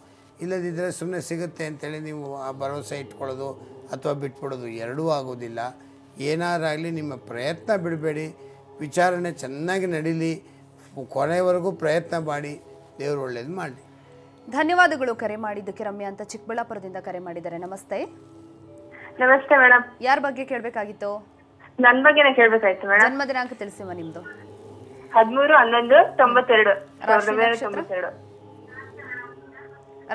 ಇಲ್ಲದಿದ್ದರೆ ಸುಮ್ಮನೆ ಸಿಗುತ್ತೆ ಅಂತೇಳಿ ನೀವು ಆ ಭರವಸೆ ಇಟ್ಕೊಳ್ಳೋದು ಅಥವಾ ಬಿಟ್ಬಿಡೋದು ಎರಡೂ ಆಗೋದಿಲ್ಲ. ಏನಾರಾಗಲಿ ನಿಮ್ಮ ಪ್ರಯತ್ನ ಬಿಡಬೇಡಿ. ವಿಚಾರಣೆ ಚೆನ್ನಾಗಿ ನಡೀಲಿ, ಕೊನೆಯವರೆಗೂ ಪ್ರಯತ್ನ ಮಾಡಿ, ದೇವರು ಒಳ್ಳೇದು ಮಾಡಲಿ. ಧನ್ಯವಾದಗಳು ಕರೆ ಮಾಡಿದ್ದಕ್ಕೆ. ರಮ್ಯಾ ಅಂತ ಚಿಕ್ಕಬಳ್ಳಾಪುರದಿಂದ ಕರೆ ಮಾಡಿದ್ದಾರೆ. ನಮಸ್ತೆ. ನಮಸ್ತೆ ಮೇಡಮ್. ಯಾರ ಬಗ್ಗೆ ಕೇಳಬೇಕಾಗಿತ್ತು? ನನ್ನ ಬಗ್ಗೆನೇ ಕೇಳಬೇಕಾಯ್ತು ಮೇಡಮ್. ಜನ್ಮ ದಿನಾಂಕ ತಿಳಿಸಿವ ನಿಮ್ದು. 13/11/92.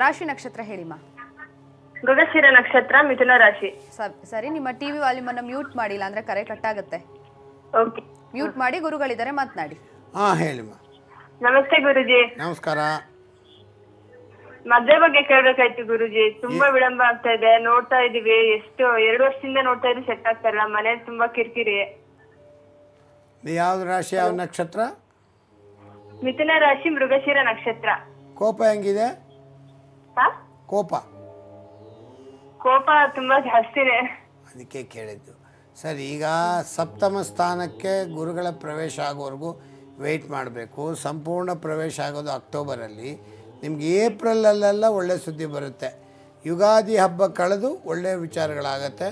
ರಾಶಿ ನಕ್ಷತ್ರ ಹೇಳಿಮ್ಮ. ಮೃಗಶಿರ ನಕ್ಷತ್ರ, ಮಿಥುನ ರಾಶಿ. ಸರಿ, ನಿಮ್ಮ ಟಿವಿ ವಾಲ್ಯೂಮ್ ಅನ್ನು ಮ್ಯೂಟ್ ಮಾಡಿಲ್ಲ ಅಂದ್ರೆ ಕರೆ ಕಟ್ ಆಗುತ್ತೆ. ಓಕೆ, ಮ್ಯೂಟ್ ಮಾಡಿ. ಗುರುಗಳಿದ್ದಾರೆ, ಮಾತನಾಡಿ. ಹೇಳಿಮ್ಮ. ನಮಸ್ತೆ ಗುರುಜಿ. ನಮಸ್ಕಾರ. ಮದ್ವೆ ಬಗ್ಗೆ ಕೇಳ್ಬೇಕಾಯ್ತು ಗುರುಜಿ. ತುಂಬಾ ವಿಳಂಬ ಆಗ್ತಾ ಇದೆ. ನೋಡ್ತಾ ಇದೀವಿ, ಎಷ್ಟು 2 ವರ್ಷದಿಂದ ನೋಡ್ತಾ ಇದ್ವಿ, ಸೆಟ್ ಆಗ್ತಾ ಇಲ್ಲ. ಮನೆ ತುಂಬಾ ಕಿರಿಕಿರಿ. ಯಾವ್ದು ರಾಶಿ, ಯಾವ ನಕ್ಷತ್ರ? ಮಿಥುನ ರಾಶಿ, ಮೃಗಶಿರ ನಕ್ಷತ್ರ. ಕೋಪ ಹೆಂಗಿದೆ? ಕೋಪ ತುಂಬಾ ಜಾಸ್ತಿನೇ. ಅದಕ್ಕೆ ಕೇಳಿದ್ದು. ಸರಿ, ಈಗ ಸಪ್ತಮ ಸ್ಥಾನಕ್ಕೆ ಗುರುಗಳ ಪ್ರವೇಶ ಆಗೋವರೆಗೂ ವೆಯ್ಟ್ ಮಾಡಬೇಕು. ಸಂಪೂರ್ಣ ಪ್ರವೇಶ ಆಗೋದು ಅಕ್ಟೋಬರಲ್ಲಿ. ನಿಮ್ಗೆ ಏಪ್ರಿಲಲ್ಲೆಲ್ಲ ಒಳ್ಳೆ ಸುದ್ದಿ ಬರುತ್ತೆ. ಯುಗಾದಿ ಹಬ್ಬ ಕಳೆದು ಒಳ್ಳೆಯ ವಿಚಾರಗಳಾಗತ್ತೆ.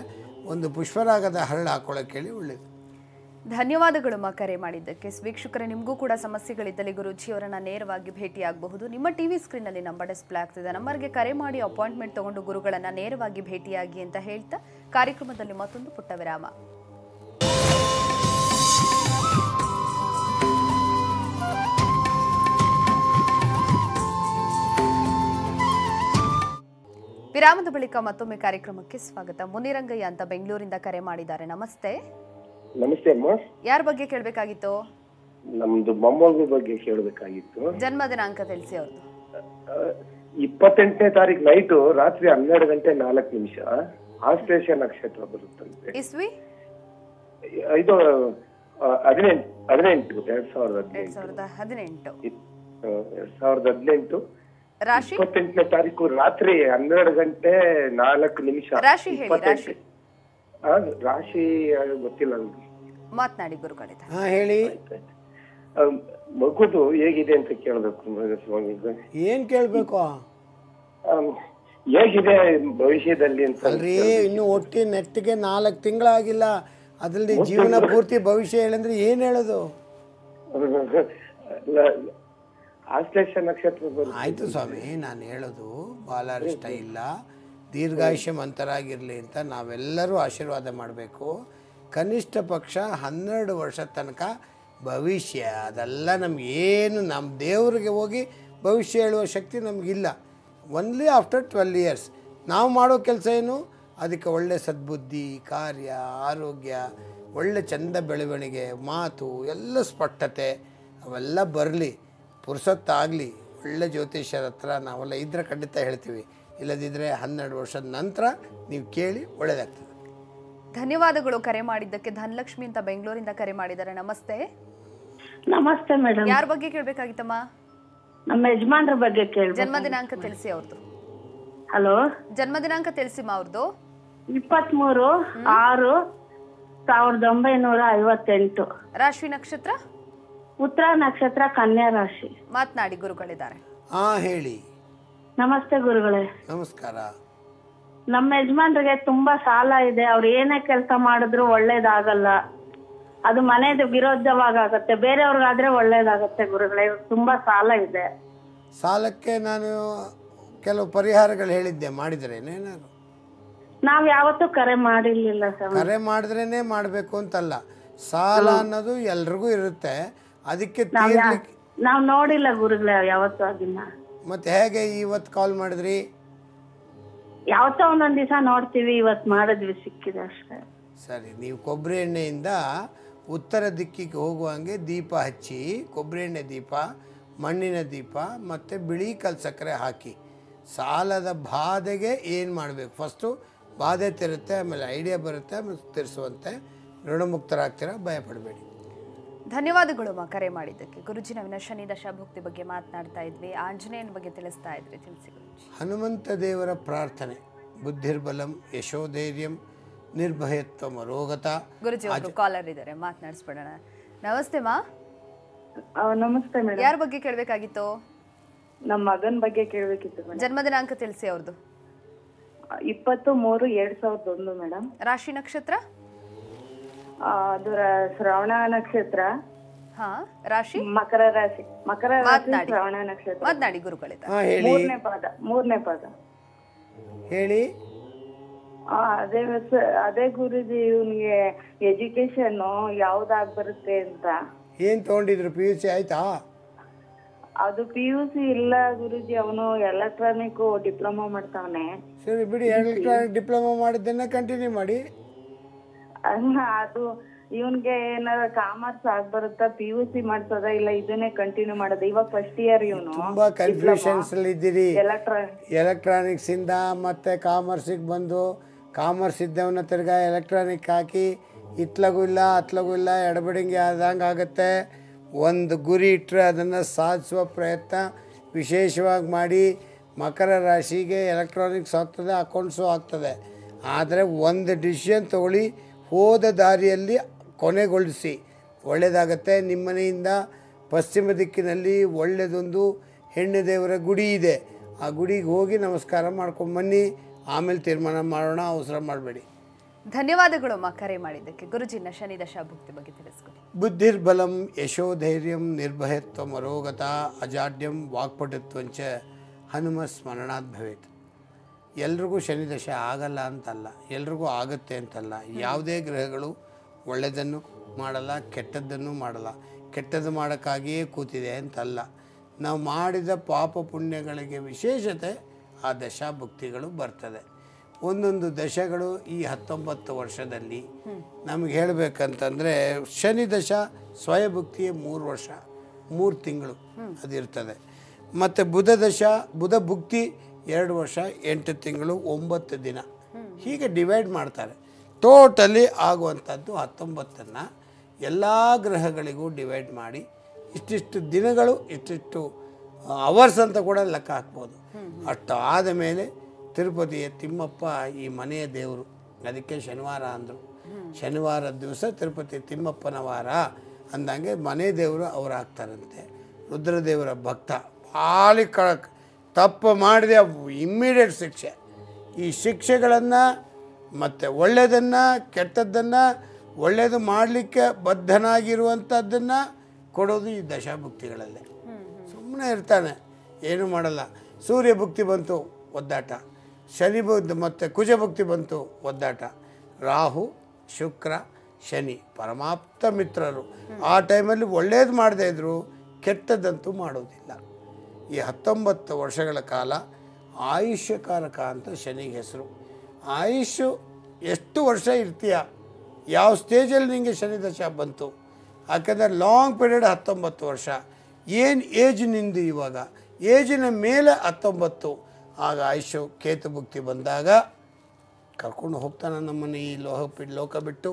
ಒಂದು ಪುಷ್ಪರಾಗದ ಹರಳು ಹಾಕೊಳ್ಳೋಕೆ ಹೇಳಿ, ಒಳ್ಳೆಯದು. ಧನ್ಯವಾದಗಳು ಕರೆ ಮಾಡಿದ್ದಕ್ಕೆ. ವೀಕ್ಷಕರೇ, ನಿಮಗೂ ಕೂಡ ಸಮಸ್ಯೆಗಳಿದ್ದಲ್ಲಿ ಗುರೂಜಿಯವರನ್ನ ನೇರವಾಗಿ ಭೇಟಿಯಾಗಬಹುದು. ನಿಮ್ಮ ಟಿವಿ ಸ್ಕ್ರೀನಲ್ಲಿ ನಂಬರ್ ಡಿಸ್ಪ್ಲೇ ಆಗ್ತಿದೆ. ನಂಬರ್ಗೆ ಕರೆ ಮಾಡಿ ಅಪಾಯಿಂಟ್ಮೆಂಟ್ ತಗೊಂಡು ಗುರುಗಳನ್ನ ನೇರವಾಗಿ ಭೇಟಿಯಾಗಿ ಅಂತ ಹೇಳ್ತಾ ಕಾರ್ಯಕ್ರಮದಲ್ಲಿ ಮತ್ತೊಂದು ಪುಟ್ಟ ವಿರಾಮ. ವಿರಾಮದ ಬಳಿಕ ಮತ್ತೊಮ್ಮೆ ಕಾರ್ಯಕ್ರಮಕ್ಕೆ ಸ್ವಾಗತ. ಮುನಿರಂಗಯ್ಯ ಅಂತ ಬೆಂಗಳೂರಿಂದ ಕರೆ ಮಾಡಿದ್ದಾರೆ. ನಮಸ್ತೆ. ನಮಸ್ತೆ ಅಮ್ಮ. ಯಾರ ಬಗ್ಗೆ ಕೇಳಬೇಕಾಗಿತ್ತು? ನಮ್ದು ಮೊಮ್ಮಗಳ ಬಗ್ಗೆ ಕೇಳಬೇಕಾಗಿತ್ತು. ಜನ್ಮ ದಿನಾಂಕ ತಿಳಿಸಿ ಅವ್ರದ್ದು. 28ನೇ ತಾರೀಕು ನೈಟು ರಾತ್ರಿ 12 ಗಂಟೆ 4 ನಿಮಿಷ ಆಶ್ಲೇಷ ನಕ್ಷತ್ರ ಬರುತ್ತಂತೆ. ಇಸ್ವಿ? ಇದು 2018. ರಾಶಿ? 28ನೇ ತಾರೀಕು ರಾತ್ರಿ 12 ಗಂಟೆ 4 ನಿಮಿಷ. ರಾಶಿ ಹೇಳಿ. ರಾಶಿ ರಾಶಿ ಗೊತ್ತಿಲ್ಲ ನಮ್ಗೆ. ಮಾತನಾಡಿ ಗುರುಗಳಿಂದ. ಹೇಳಿ. ಮಗುದು ಹೇಗಿದೆ ಅಂತ ಕೇಳಬೇಕು ಸ್ವಾಮಿಗೆ. ಏನ್ ಕೇಳ್ಬೇಕು? ಹೇಗಿದೆ ಭವಿಷ್ಯದಲ್ಲಿ ಅಂತ. ಅಲ್ರಿ, ಇನ್ನು ಒಟ್ಟಿ ನೆಟ್ಟಿಗೆ 4 ತಿಂಗಳಾಗಿಲ್ಲ, ಅದ್ರಲ್ಲಿ ಜೀವನ ಪೂರ್ತಿ ಭವಿಷ್ಯ ಹೇಳಂದ್ರೆ ಏನ್ ಹೇಳೋದು? ಆಶ್ಲೇಷ ನಕ್ಷತ್ರ. ಆಯ್ತು ಸ್ವಾಮಿ, ನಾನು ಹೇಳೋದು ಬಾಲಾರಿಷ್ಟ ಇಲ್ಲ, ದೀರ್ಘಾಯುಷ್ಯವಂತರಾಗಿರ್ಲಿ ಅಂತ ನಾವೆಲ್ಲರೂ ಆಶೀರ್ವಾದ ಮಾಡಬೇಕು. ಕನಿಷ್ಠ ಪಕ್ಷ 12 ವರ್ಷ ತನಕ ಭವಿಷ್ಯ ಅದೆಲ್ಲ ನಮಗೇನು, ನಮ್ಮ ದೇವರಿಗೆ ಹೋಗಿ ಭವಿಷ್ಯ ಹೇಳುವ ಶಕ್ತಿ ನಮಗಿಲ್ಲ. ಒನ್ಲಿ ಆಫ್ಟರ್ 12 ಇಯರ್ಸ್ ನಾವು ಮಾಡೋ ಕೆಲಸ ಏನು? ಅದಕ್ಕೆ ಒಳ್ಳೆ ಸದ್ಬುದ್ಧಿ, ಕಾರ್ಯ, ಆರೋಗ್ಯ, ಒಳ್ಳೆ ಚಂದ ಬೆಳವಣಿಗೆ, ಮಾತು ಎಲ್ಲ ಸ್ಪಷ್ಟತೆ ಅವೆಲ್ಲ ಬರಲಿ, ಪುರುಸೊತ್ತಾಗಲಿ. ಒಳ್ಳೆ ಜ್ಯೋತಿಷ್ಯರ ಹತ್ರ ನಾವೆಲ್ಲ ಇದ್ರೆ ಖಂಡಿತ ಹೇಳ್ತೀವಿ, ಇಲ್ಲದಿದ್ದರೆ 12 ವರ್ಷದ ನಂತರ ನೀವು ಕೇಳಿ ಒಳ್ಳೆಯದಾಗ್ತದೆ. ಧನ್ಯವಾದಗಳು ಕರೆ ಮಾಡಿದ್ದಕ್ಕೆ. ಧನಲಕ್ಷ್ಮಿ ಅಂತ ಬೆಂಗಳೂರಿಂದ ಕರೆ ಮಾಡಿದ್ದಾರೆ. ನಮಸ್ತೆ. ನಮಸ್ತೆ ಮೇಡಮ್. ಯಾರ ಬಗ್ಗೆ ಕೇಳಬೇಕಾಗಿತ್ತಮ್ಮ? ನಮ್ಮ ಯಜಮಾನ್ರ ಬಗ್ಗೆ ಕೇಳಬೇಕು. ಜನ್ಮ ದಿನಾಂಕ ತಿಳಿಸಿ ಅವ್ರದ್ದು. ಹಲೋ, ಜನ್ಮ ದಿನಾಂಕ ತಿಳಿಸಿಮ್ಮ ಅವ್ರದ್ದು. 23/6/1958. ರಾಶಿ ನಕ್ಷತ್ರ? ಉತ್ತರ ನಕ್ಷತ್ರ, ಕನ್ಯಾ ರಾಶಿ. ಮಾತನಾಡಿ ಗುರುಗಳಿದ್ದಾರೆ. ಹೇಳಿ. ನಮಸ್ತೆ ಗುರುಗಳೇ. ನಮಸ್ಕಾರ. ನಮ್ಮ ಯಜಮಾನ್ರಿಗೆ ತುಂಬಾ ಸಾಲ ಇದೆ. ಅವ್ರು ಏನೇ ಕೆಲಸ ಮಾಡಿದ್ರು ಒಳ್ಳೇದಾಗಲ್ಲ, ಅದು ಮನೆದು ವಿರೋಧವಾಗತ್ತೆ. ಬೇರೆಯವ್ರಿಗಾದ್ರೆ ಒಳ್ಳೇದಾಗತ್ತೆ ಗುರುಗಳೇ. ತುಂಬಾ ಸಾಲ ಇದೆ. ಸಾಲಕ್ಕೆ ನಾನು ಕೆಲವು ಪರಿಹಾರಗಳು ಹೇಳಿದ್ದೆ, ಮಾಡಿದ್ರೇನೇನಾದ್ರು? ನಾವ್ ಯಾವತ್ತೂ ಕರೆ ಮಾಡಿರ್ಲಿಲ್ಲ ಸರ್. ಕರೆ ಮಾಡಿದ್ರೇನೆ ಮಾಡಬೇಕು ಅಂತಲ್ಲ, ಸಾಲ ಅನ್ನೋದು ಎಲ್ರಿಗೂ ಇರುತ್ತೆ. ಅದಕ್ಕೆ ನಾವ್ ನೋಡಿಲ್ಲ ಗುರುಗಳೇ ಯಾವತ್ತೂ ಅದನ್ನ. ಮತ್ತೆ ಹೇಗೆ ಇವತ್ತು ಕಾಲ್ ಮಾಡಿದ್ರಿ? ಯಾವತ್ತೋ ಒಂದೊಂದ್ ದಿವಸ ನೋಡ್ತೀವಿ, ಇವತ್ತು ಮಾಡಿದ್ವಿ, ಸಿಕ್ಕಿದೆ ಅಷ್ಟೇ. ಸರಿ, ನೀವು ಕೊಬ್ಬರಿ ಎಣ್ಣೆಯಿಂದ ಉತ್ತರ ದಿಕ್ಕಿಗೆ ಹೋಗುವಂಗೆ ದೀಪ ಹಚ್ಚಿ, ಕೊಬ್ಬರಿ ಎಣ್ಣೆ ದೀಪ, ಮಣ್ಣಿನ ದೀಪ ಮತ್ತು ಬಿಳಿ ಕಲ್ ಸಕ್ಕರೆ ಹಾಕಿ ಸಾಲದ ಬಾಧೆಗೆ ಏನು ಮಾಡಬೇಕು? ಫಸ್ಟು ಬಾಧೆ ತಿರುತ್ತೆ, ಆಮೇಲೆ ಐಡಿಯಾ ಬರುತ್ತೆ, ಆಮೇಲೆ ತಿರ್ಸುವಂತೆ ಋಣಮುಕ್ತರಾಗ್ತೀರ, ಭಯಪಡಬೇಡಿ. ಧನ್ಯವಾದಗಳು ಕರೆ ಮಾಡಿದ್ದಕ್ಕೆ. ಗುರುಜಿ, ನಾವಿನ ಶನಿ ದಶಾಭುಕ್ತಿ ಬಗ್ಗೆ ಮಾತನಾಡ್ತಾ ಇದ್ವಿ, ಆಂಜನೇಯನ ಬಗ್ಗೆ ತಿಳಿಸ್ತಾ ಇದ್ವಿ, ತಿಳಿಸಿ ಗುರುಜಿ. ಹನುಮಂತ ದೇವರ ಪ್ರಾರ್ಥನೆ, ಬುದ್ಧಿರ್ಬಲಂ ಯಶೋಧೈರ್ಯಂ ನಿರ್ಭಯತ್ವ ಮರೋಗತ. ಗುರುಜಿ ಅವರು ಕಾಲರ್ ಇದ್ದಾರೆ, ಮಾತನಾಡಿಸ್ಬಿಡೋಣ. ನಮಸ್ತೆ ಮಾ. ನಮಸ್ತೆ ಮೇಡಮ್. ಯಾರ ಬಗ್ಗೆ ಕೇಳಬೇಕಾಗಿತ್ತು? ನಮ್ಮ ಮಗನ ಬಗ್ಗೆ ಕೇಳಬೇಕಿತ್ತು ಮೇಡಮ್. ಜನ್ಮ ದಿನಾಂಕ ತಿಳಿಸಿ ಅವ್ರದ್ದು. 23/2001 ಮೇಡಮ್. ರಾಶಿ ನಕ್ಷತ್ರ? ಅದು ಶ್ರವಣ ನಕ್ಷತ್ರ. ರಾಶಿ ಮಕರ ರಾಶಿ. ಮಕರ ರಾಶಿ, ಶ್ರವಣ ನಕ್ಷತ್ರ. ಮಾತನಾಡಿ ಗುರುಗಳಿಂದ. ಮೂರನೇ ಪಾದ ಹೇಳಿ. ಅದೇ ಗುರುಜಿ, ಇವನ್ಗೆ ಎಜುಕೇಶನ್ ಯಾವ್ದಾಗ ಬರುತ್ತೆ ಅಂತ. ಏನ್ ತಗೊಂಡಿದ್ರು? PUC ಆಯ್ತಾ? ಅದು PUC ಇಲ್ಲ ಗುರುಜಿ, ಅವನು ಎಲೆಕ್ಟ್ರಾನಿಕ್ ಡಿಪ್ಲೊಮಾ ಮಾಡ್ತಾವನೆ. ಸರಿ ಬಿಡಿ, ಎಲೆಕ್ಟ್ರಾನಿಕ್ ಡಿಪ್ಲೊಮಾ ಮಾಡಿದ್ದನ್ನ ಕಂಟಿನ್ಯೂ ಮಾಡಿ. ಅದು ಇವನ್ಗೆ ಏನಾರ ಕಾಮರ್ಸ್ ಆಗ್ ಬರುತ್ತಾ, PUC ಮಾಡ್ತದ ಇಲ್ಲ ಇದನ್ನೇ ಕಂಟಿನ್ಯೂ ಮಾಡೋದು? ಇವಾಗ ಫಸ್ಟ್ ಇಯರ್ ಇವನು. ತುಂಬಾ ಕನ್ಫ್ಯೂಷನ್ಸ್ ಅಲ್ಲಿ ಇದ್ದೀರಿ. ಎಲೆಕ್ಟ್ರಾನಿಕ್ಸ್ ಇಂದ ಮತ್ತೆ ಕಾಮರ್ಸಿಗೆ ಬಂದು, ಕಾಮರ್ಸ್ ಇದ್ದವನ್ನ ತಿರ್ಗಾ ಎಲೆಕ್ಟ್ರಾನಿಕ್ ಹಾಕಿ ಇತ್ಲಗೂ ಇಲ್ಲ ಅತ್ಲಗೂ ಇಲ್ಲ ಎಡಬಡಿಂಗೆ ಆದಂಗೆ ಆಗುತ್ತೆ. ಒಂದು ಗುರಿ ಇಟ್ಟರೆ ಅದನ್ನು ಸಾಧಿಸುವ ಪ್ರಯತ್ನ ವಿಶೇಷವಾಗಿ ಮಾಡಿ. ಮಕರ ರಾಶಿಗೆ ಎಲೆಕ್ಟ್ರಾನಿಕ್ಸ್ ಆಗ್ತದೆ, ಅಕೌಂಟ್ಸು ಆಗ್ತದೆ. ಆದರೆ ಒಂದು ಡಿಸಿಷನ್ ತೊಗೊಳ್ಳಿ, ಹೋದ ದಾರಿಯಲ್ಲಿ ಕೊನೆಗೊಳಿಸಿ, ಒಳ್ಳೆಯದಾಗತ್ತೆ. ನಿಮ್ಮ ಮನೆಯಿಂದ ಪಶ್ಚಿಮ ದಿಕ್ಕಿನಲ್ಲಿ ಒಳ್ಳೆಯದೊಂದು ಹೆಣ್ಣು ದೇವರ ಗುಡಿ ಇದೆ, ಆ ಗುಡಿಗೆ ಹೋಗಿ ನಮಸ್ಕಾರ ಮಾಡ್ಕೊಂಡು ಬನ್ನಿ, ಆಮೇಲೆ ತೀರ್ಮಾನ ಮಾಡೋಣ, ಅವಸರ ಮಾಡಬೇಡಿ. ಧನ್ಯವಾದಗಳು ಅಮ್ಮ ಕರೆ ಮಾಡಿದ್ದಕ್ಕೆ. ಗುರುಜಿನ ಶನಿ ದಶಾಭುಕ್ತಿ ಬಗ್ಗೆ ತಿಳಿಸ್ಕೊಡಿ. ಬುದ್ಧಿರ್ಬಲಂ ಯಶೋಧೈರ್ಯಂ ನಿರ್ಭಯತ್ವಂ ಅರೋಗತ ಅಜಾಡ್ಯಂ ವಾಕ್ಪಟುತ್ವಂಚ ಹನುಮ ಸ್ಮರಣಾತ್ ಭವೇತ್. ಎಲ್ರಿಗೂ ಶನಿ ದಶೆ ಆಗಲ್ಲ ಅಂತಲ್ಲ, ಎಲ್ರಿಗೂ ಆಗುತ್ತೆ ಅಂತಲ್ಲ. ಯಾವುದೇ ಗ್ರಹಗಳು ಒಳ್ಳೆಯದನ್ನು ಮಾಡಲ್ಲ, ಕೆಟ್ಟದ್ದನ್ನು ಮಾಡಲ್ಲ. ಕೆಟ್ಟದ್ದು ಮಾಡೋಕ್ಕಾಗಿಯೇ ಕೂತಿದೆ ಅಂತಲ್ಲ. ನಾವು ಮಾಡಿದ ಪಾಪ ಪುಣ್ಯಗಳಿಗೆ ವಿಶೇಷತೆ ಆ ದಶಾಭುಕ್ತಿಗಳು ಬರ್ತದೆ. ಒಂದೊಂದು ದಶಗಳು ಈ 19 ವರ್ಷದಲ್ಲಿ ನಮಗೆ ಹೇಳಬೇಕಂತಂದರೆ ಶನಿ ದಶ ಸ್ವಯಭುಕ್ತಿಯೇ 3 ವರ್ಷ 3 ತಿಂಗಳು ಅದಿರ್ತದೆ. ಮತ್ತು ಬುಧ ದಶ ಬುಧ ಭುಕ್ತಿ 2 ವರ್ಷ 8 ತಿಂಗಳು 9 ದಿನ ಹೀಗೆ ಡಿವೈಡ್ ಮಾಡ್ತಾರೆ. ಟೋಟಲಿ ಆಗುವಂಥದ್ದು 19ನ್ನು ಎಲ್ಲ ಗ್ರಹಗಳಿಗೂ ಡಿವೈಡ್ ಮಾಡಿ ಇಷ್ಟಿಷ್ಟು ದಿನಗಳು ಇಷ್ಟಿಷ್ಟು ಅವರ್ಸ್ ಅಂತ ಕೂಡ ಲೆಕ್ಕ ಹಾಕ್ಬೋದು. ಅಷ್ಟು ಆದ ಮೇಲೆ ತಿರುಪತಿಯ ತಿಮ್ಮಪ್ಪ ಈ ಮನೆಯ ದೇವರು, ಅದಕ್ಕೆ ಶನಿವಾರ ಅಂದರು. ಶನಿವಾರದ ದಿವಸ ತಿರುಪತಿ ತಿಮ್ಮಪ್ಪನ ವಾರ ಅಂದಂಗೆ ಮನೆ ದೇವರು ಅವರು ಆಗ್ತಾರಂತೆ. ರುದ್ರದೇವರ ಭಕ್ತ ಭಾಳ ತಪ್ಪು ಮಾಡಿದೆ ಇಮ್ಮಿಡಿಯೇಟ್ ಶಿಕ್ಷೆ. ಈ ಶಿಕ್ಷೆಗಳನ್ನು ಮತ್ತು ಒಳ್ಳೆಯದನ್ನು ಕೆಟ್ಟದ್ದನ್ನು ಒಳ್ಳೆಯದು ಮಾಡಲಿಕ್ಕೆ ಬದ್ಧನಾಗಿರುವಂಥದ್ದನ್ನು ಕೊಡೋದು ಈ ದಶಾಭುಕ್ತಿಗಳಲ್ಲೇ. ಸುಮ್ಮನೆ ಇರ್ತಾನೆ, ಏನೂ ಮಾಡಲ್ಲ. ಸೂರ್ಯ ಭುಕ್ತಿ ಬಂತು ಒದ್ದಾಟ, ಶನಿ ಮತ್ತು ಕುಜ ಭುಕ್ತಿ ಬಂತು ಒದ್ದಾಟ. ರಾಹು ಶುಕ್ರ ಶನಿ ಪರಮಾಪ್ತ ಮಿತ್ರರು. ಆ ಟೈಮಲ್ಲಿ ಒಳ್ಳೇದು ಮಾಡದೇ ಇದ್ದರು ಕೆಟ್ಟದ್ದಂತೂ ಮಾಡೋದಿಲ್ಲ. ಈ 19 ವರ್ಷಗಳ ಕಾಲ ಆಯುಷ್ಯಕಾರಕ ಅಂತ ಶನಿಗೆ ಹೆಸರು. ಆಯುಷ್ಯು ಎಷ್ಟು ವರ್ಷ ಇರ್ತೀಯ, ಯಾವ ಸ್ಟೇಜಲ್ಲಿ ನಿಮಗೆ ಶನಿ ದಶ ಬಂತು. ಯಾಕಂದರೆ ಲಾಂಗ್ ಪೀರಿಯಡ್ 19 ವರ್ಷ. ಏನು ಏಜ್ ನಿಂದು ಇವಾಗ, ಏಜಿನ ಮೇಲೆ 19. ಆಗ ಆಯುಷ್ಯು ಕೇತು ಭುಕ್ತಿ ಬಂದಾಗ ಕರ್ಕೊಂಡು ಹೋಗ್ತಾನೆ ನಮ್ಮನ್ನು ಈ ಲೋಕ ಬಿಟ್ಟು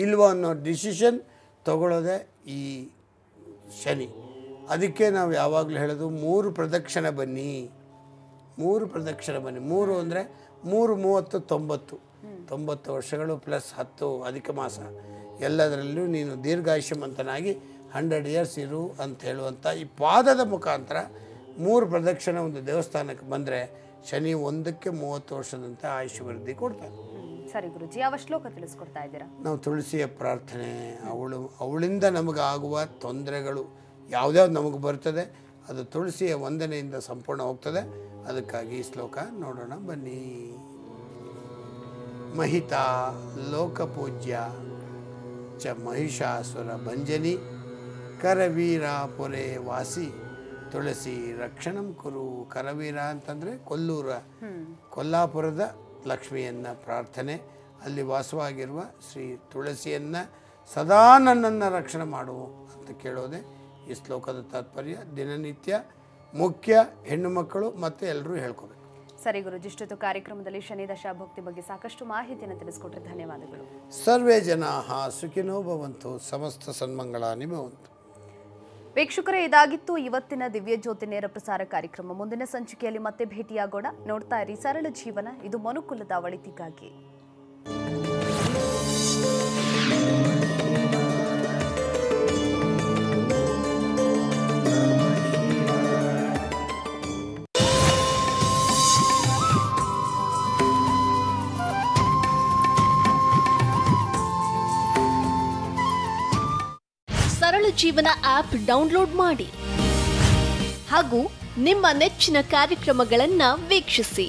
ಇಲ್ವೋ ಅನ್ನೋ ಡಿಸಿಷನ್ ತಗೊಳ್ಳೋದೆ ಈ ಶನಿ. ಅದಕ್ಕೆ ನಾವು ಯಾವಾಗಲೂ ಹೇಳೋದು 3 ಪ್ರದಕ್ಷಿಣೆ ಬನ್ನಿ, 3 ಪ್ರದಕ್ಷಿಣೆ ಬನ್ನಿ. 3 ಅಂದರೆ 3 30 90 90 ವರ್ಷಗಳು ಪ್ಲಸ್ 10 ಅಧಿಕ ಮಾಸ. ಎಲ್ಲದರಲ್ಲೂ ನೀನು ದೀರ್ಘಾಯುಷ್ಯವಂತನಾಗಿ 100 ಇಯರ್ಸ್ ಇರು ಅಂತ ಹೇಳುವಂಥ ಈ ಪಾದದ ಮುಖಾಂತರ 3 ಪ್ರದಕ್ಷಿಣೆ ಒಂದು ದೇವಸ್ಥಾನಕ್ಕೆ ಬಂದರೆ ಶನಿ 1ಕ್ಕೆ 30 ವರ್ಷದಂತೆ ಆಯುಷ್ಯ ವೃದ್ಧಿ ಕೊಡ್ತಾನೆ. ಸರಿ ಗುರುಜಿ, ಯಾವ ಶ್ಲೋಕ ತಿಳಿಸ್ಕೊಡ್ತಾ ಇದ್ದೀರಾ? ನಾವು ತುಳಸಿಯ ಪ್ರಾರ್ಥನೆ, ಅವಳಿಂದ ನಮಗೆ ಆಗುವ ತೊಂದರೆಗಳು ಯಾವ್ದ್ಯಾವ್ದು ನಮಗೆ ಬರ್ತದೆ ಅದು ತುಳಸಿಯ ವಂದನೆಯಿಂದ ಸಂಪೂರ್ಣ ಹೋಗ್ತದೆ. ಅದಕ್ಕಾಗಿ ಈ ಶ್ಲೋಕ ನೋಡೋಣ ಬನ್ನಿ. ಮಹಿತಾ ಲೋಕಪೂಜ್ಯ ಚ ಮಹಿಷಾಸುರ ಭಂಜನಿ ಕರವೀರ ಪೊರೆ ವಾಸಿ ತುಳಸಿ ರಕ್ಷಣಂ ಕುರು. ಕರವೀರ ಅಂತಂದರೆ ಕೊಲ್ಲಾಪುರದ ಲಕ್ಷ್ಮಿಯನ್ನು ಪ್ರಾರ್ಥನೆ. ಅಲ್ಲಿ ವಾಸವಾಗಿರುವ ಶ್ರೀ ತುಳಸಿಯನ್ನು ಸದಾ ನನ್ನನ್ನು ರಕ್ಷಣೆ ಮಾಡು ಅಂತ ಕೇಳೋದೆ ಈ ಶ್ಲೋಕದ ತಾತ್ಪರ್ಯ. ದಿನನಿತ್ಯ ಮುಖ್ಯ ಹೆಣ್ಣು ಮಕ್ಕಳು ಮತ್ತು ಎಲ್ಲರೂ ಹೇಳ್ಕೋಬೇಕು. ಸರಿ ಗುರುಜಿ, ಇಷ್ಟೊತ್ತು ಕಾರ್ಯಕ್ರಮದಲ್ಲಿ ಶನಿ ದಶಾಭುಕ್ತಿ ಬಗ್ಗೆ ಸಾಕಷ್ಟು ಮಾಹಿತಿಯನ್ನು ತಿಳಿಸ್ಕೊಟ್ರೆ ಧನ್ಯವಾದಗಳು. ಸರ್ವೇ ಜನಾಃ ಸುಖಿನೋ ಭವಂತು, ಸಮಸ್ತ ಸನ್ಮಂಗಳಾನಿ ಭವಂತು. ವೀಕ್ಷಕರೇ, ಇದಾಗಿತ್ತು ಇವತ್ತಿನ ದಿವ್ಯ ಜ್ಯೋತಿ ನೇರ ಪ್ರಸಾರ ಕಾರ್ಯಕ್ರಮ. ಮುಂದಿನ ಸಂಚಿಕೆಯಲ್ಲಿ ಮತ್ತೆ ಭೇಟಿಯಾಗೋಣ. ನೋಡ್ತಾ ಇರಿ ಸರಳ ಜೀವನ, ಇದು ಮನುಕುಲದ ಒಳಿತಿಗಾಗಿ. ಸರಳ ಜೀವನ ಆಪ್ ಡೌನ್ಲೋಡ್ ಮಾಡಿ ಹಾಗೂ ನಿಮ್ಮ ನೆಚ್ಚಿನ ಕಾರ್ಯಕ್ರಮಗಳನ್ನು ವೀಕ್ಷಿಸಿ.